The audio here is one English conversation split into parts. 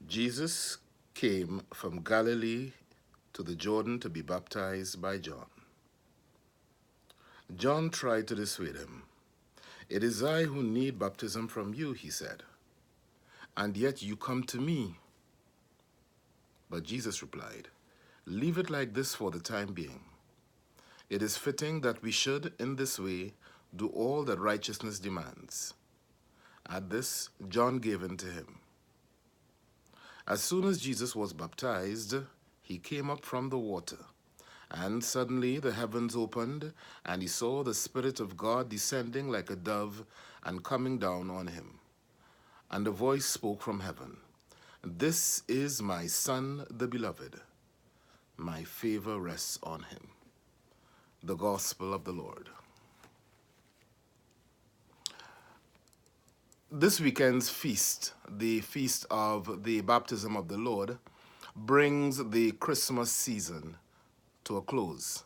Jesus came from Galilee to the Jordan to be baptized by John. John tried to dissuade him. "It is I who need baptism from you," he said, "and yet you come to me." But Jesus replied, "Leave it like this for the time being. It is fitting that we should, in this way, do all that righteousness demands." At this, John gave in to him. As soon as Jesus was baptized, he came up from the water. And suddenly the heavens opened, and he saw the Spirit of God descending like a dove and coming down on him. And a voice spoke from heaven, "This is my Son, the Beloved. My favor rests on him." The Gospel of the Lord. This weekend's feast, the feast of the baptism of the Lord, brings the Christmas season to a close.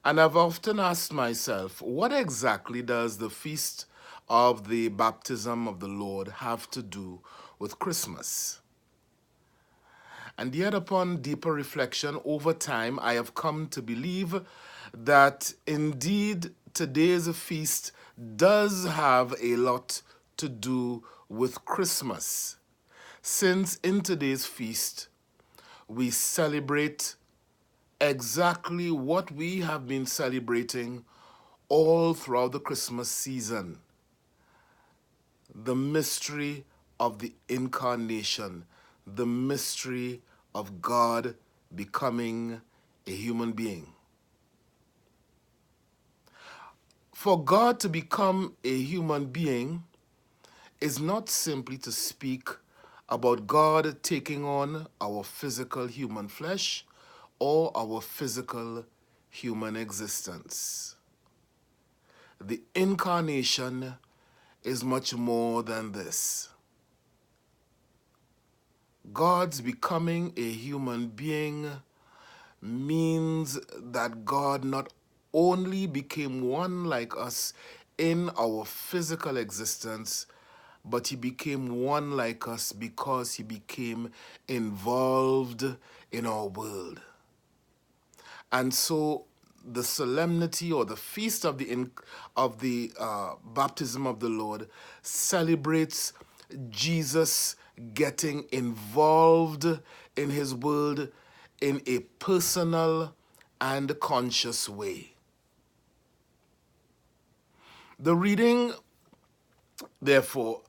And I've often asked myself, what exactly does the feast of the baptism of the Lord have to do with Christmas? And yet, upon deeper reflection over time, I have come to believe that indeed today's feast does have a lot to do with Christmas, since in today's feast we celebrate exactly what we have been celebrating all throughout the Christmas season: the mystery of the incarnation, the mystery of God becoming a human being. For God to become a human being is not simply to speak about God taking on our physical human flesh or our physical human existence. The incarnation is much more than this. God's becoming a human being means that God not only became one like us in our physical existence, but he became one like us because he became involved in our world. And so the solemnity or the feast of the baptism of the Lord celebrates Jesus getting involved in his world in a personal and conscious way. The reading, therefore,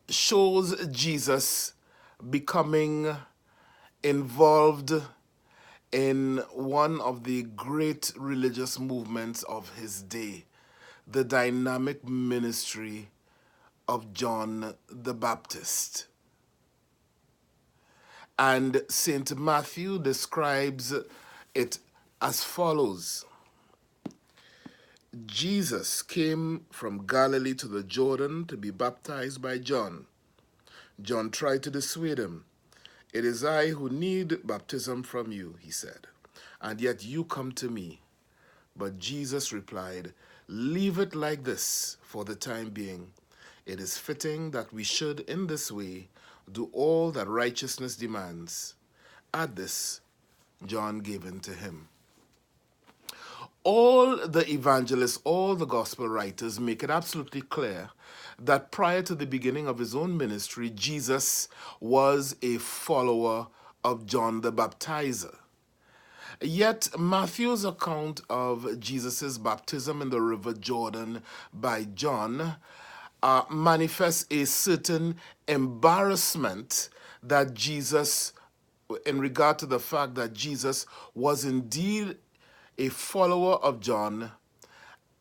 shows Jesus becoming involved in one of the great religious movements of his day, the dynamic ministry of John the Baptist. And St. Matthew describes it as follows: Jesus came from Galilee to the Jordan to be baptized by John. John tried to dissuade him. "It is I who need baptism from you," he said, "and yet you come to me." But Jesus replied, "Leave it like this for the time being. It is fitting that we should, in this way, do all that righteousness demands." At this, John gave in to him. All the evangelists, all the gospel writers make it absolutely clear that prior to the beginning of his own ministry, Jesus was a follower of John the Baptizer. Yet Matthew's account of Jesus' baptism in the River Jordan by John manifests a certain embarrassment that Jesus, in regard to the fact that Jesus was indeed a follower of John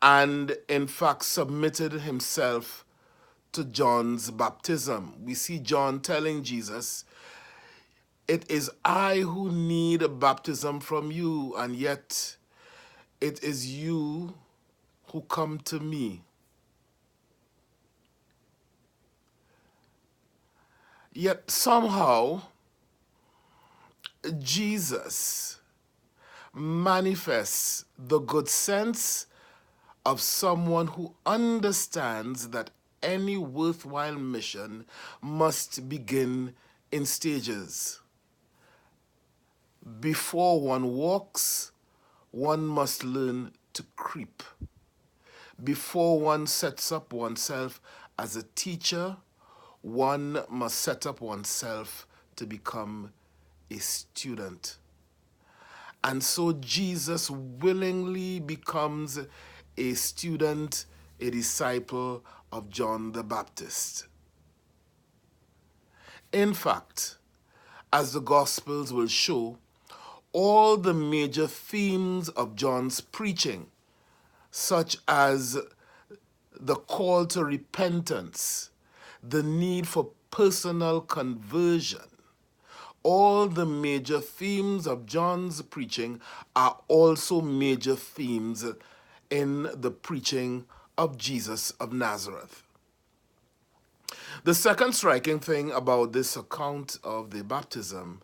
and in fact submitted himself to John's baptism. We see John telling Jesus, "It is I who need a baptism from you, and yet it is you who come to me." Yet somehow, Jesus manifests the good sense of someone who understands that any worthwhile mission must begin in stages. Before one walks, one must learn to creep. Before one sets up oneself as a teacher, one must set up oneself to become a student. And so Jesus willingly becomes a student, a disciple of John the Baptist. In fact, as the Gospels will show, all the major themes of John's preaching, such as the call to repentance, the need for personal conversion, all the major themes of John's preaching are also major themes in the preaching of Jesus of Nazareth. The second striking thing about this account of the baptism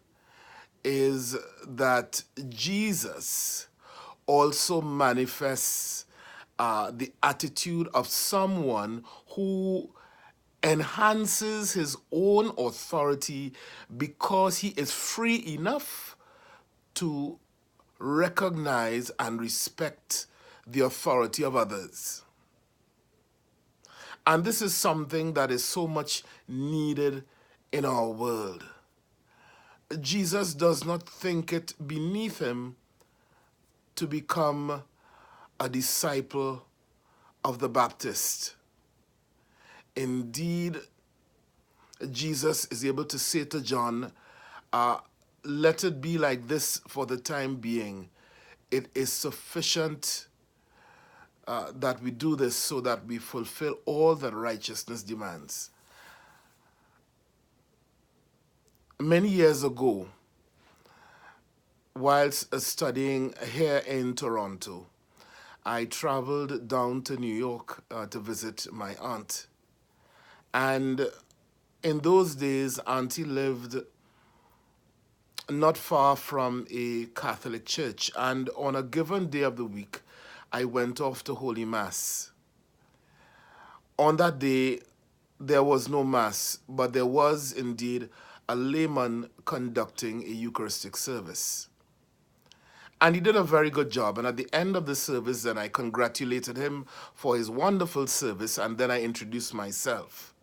is that Jesus also manifests the attitude of someone who enhances his own authority because he is free enough to recognize and respect the authority of others. And this is something that is so much needed in our world. Jesus does not think it beneath him to become a disciple of the Baptist. Indeed, Jesus is able to say to John, let it be like this for the time being. It is sufficient that we do this so that we fulfill all that righteousness demands. Many years ago, whilst studying here in Toronto, I traveled down to New York to visit my aunt. And in those days, Auntie lived not far from a Catholic church. And on a given day of the week, I went off to Holy Mass. On that day, there was no Mass, but there was indeed a layman conducting a Eucharistic service. And he did a very good job. And at the end of the service, then I congratulated him for his wonderful service, and then I introduced myself.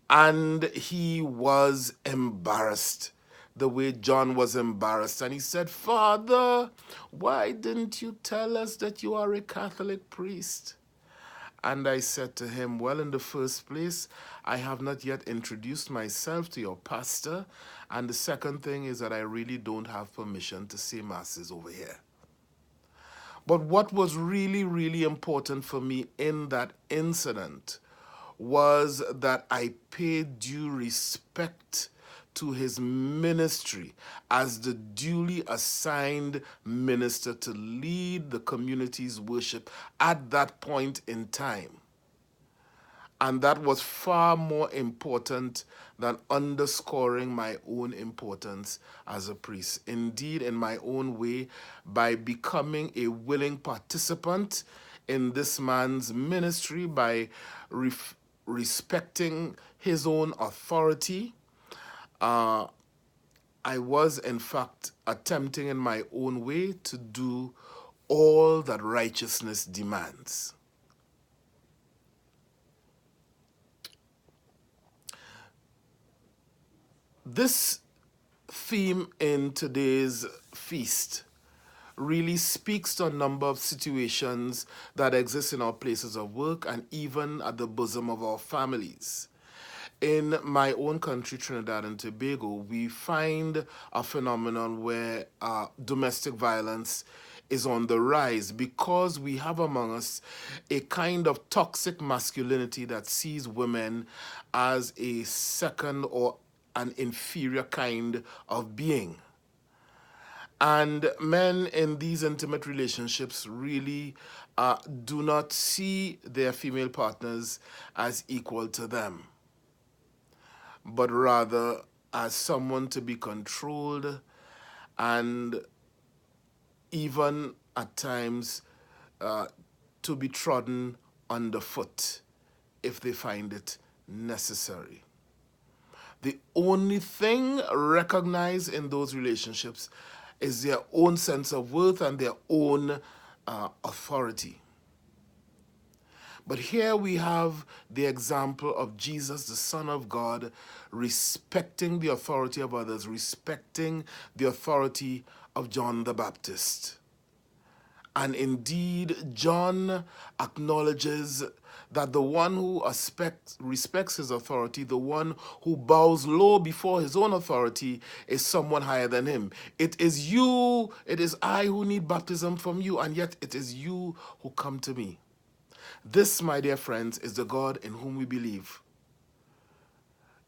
And he was embarrassed, the way John was embarrassed. And he said, "Father, why didn't you tell us that you are a Catholic priest?" And I said to him, "Well, in the first place, I have not yet introduced myself to your pastor. And the second thing is that I really don't have permission to say masses over here." But what was really, really important for me in that incident was that I paid due respect to his ministry as the duly assigned minister to lead the community's worship at that point in time. And that was far more important than underscoring my own importance as a priest. Indeed, in my own way, by becoming a willing participant in this man's ministry, by respecting his own authority, I was in fact attempting in my own way to do all that righteousness demands. This theme in today's feast really speaks to a number of situations that exist in our places of work and even at the bosom of our families. In my own country, Trinidad and Tobago, we find a phenomenon where domestic violence is on the rise because we have among us a kind of toxic masculinity that sees women as a second or an inferior kind of being. And men in these intimate relationships really do not see their female partners as equal to them, but rather as someone to be controlled and even at times to be trodden underfoot if they find it necessary. The only thing recognized in those relationships is their own sense of worth and their own authority. But here we have the example of Jesus, the Son of God, respecting the authority of others, respecting the authority of John the Baptist. And indeed, John acknowledges that the one who respects his authority, the one who bows low before his own authority, is someone higher than him. It is you, it is I who need baptism from you, and yet it is you who come to me. This, my dear friends, is the God in whom we believe.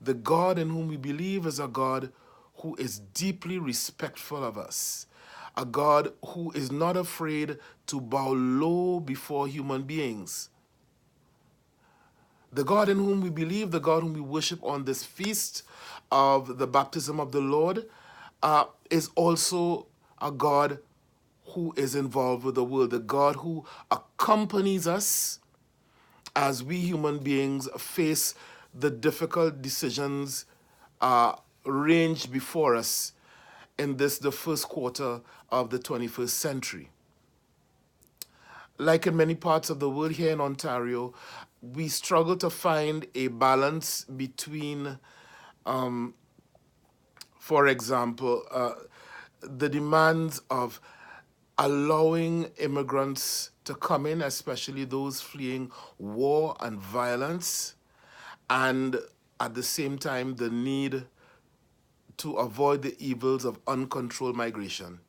The God in whom we believe is a God who is deeply respectful of us, a God who is not afraid to bow low before human beings. The God in whom we believe, the God whom we worship on this feast of the baptism of the Lord, is also a God who is involved with the world, the God who accompanies us as we human beings face the difficult decisions ranged before us in the first quarter of the 21st century. Like in many parts of the world, here in Ontario, we struggle to find a balance between, for example, the demands of allowing immigrants to come in, especially those fleeing war and violence, and at the same time the need to avoid the evils of uncontrolled migration.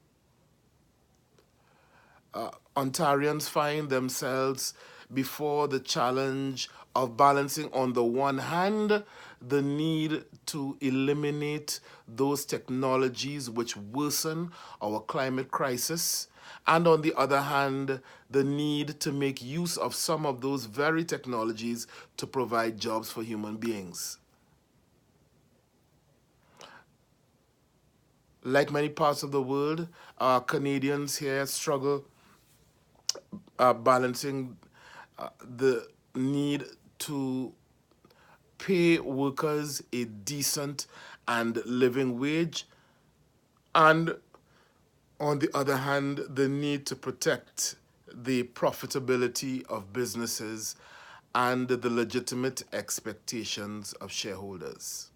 Ontarians find themselves before the challenge of balancing, on the one hand, the need to eliminate those technologies which worsen our climate crisis, and on the other hand, the need to make use of some of those very technologies to provide jobs for human beings. Like many parts of the world, Canadians here struggle balancing the need to pay workers a decent and living wage, and on the other hand, the need to protect the profitability of businesses and the legitimate expectations of shareholders.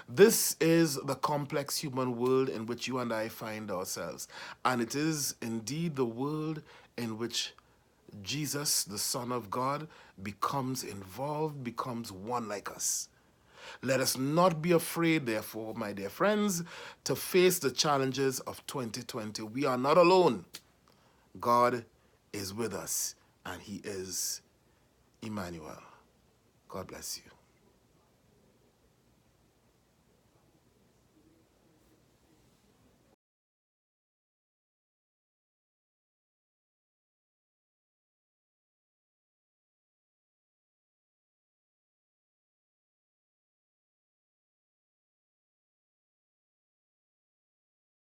This is the complex human world in which you and I find ourselves, and it is indeed the world in which Jesus, the Son of God, becomes involved, becomes one like us. Let us not be afraid, therefore, my dear friends, to face the challenges of 2020. We are not alone. God is with us, and He is Emmanuel. God bless you.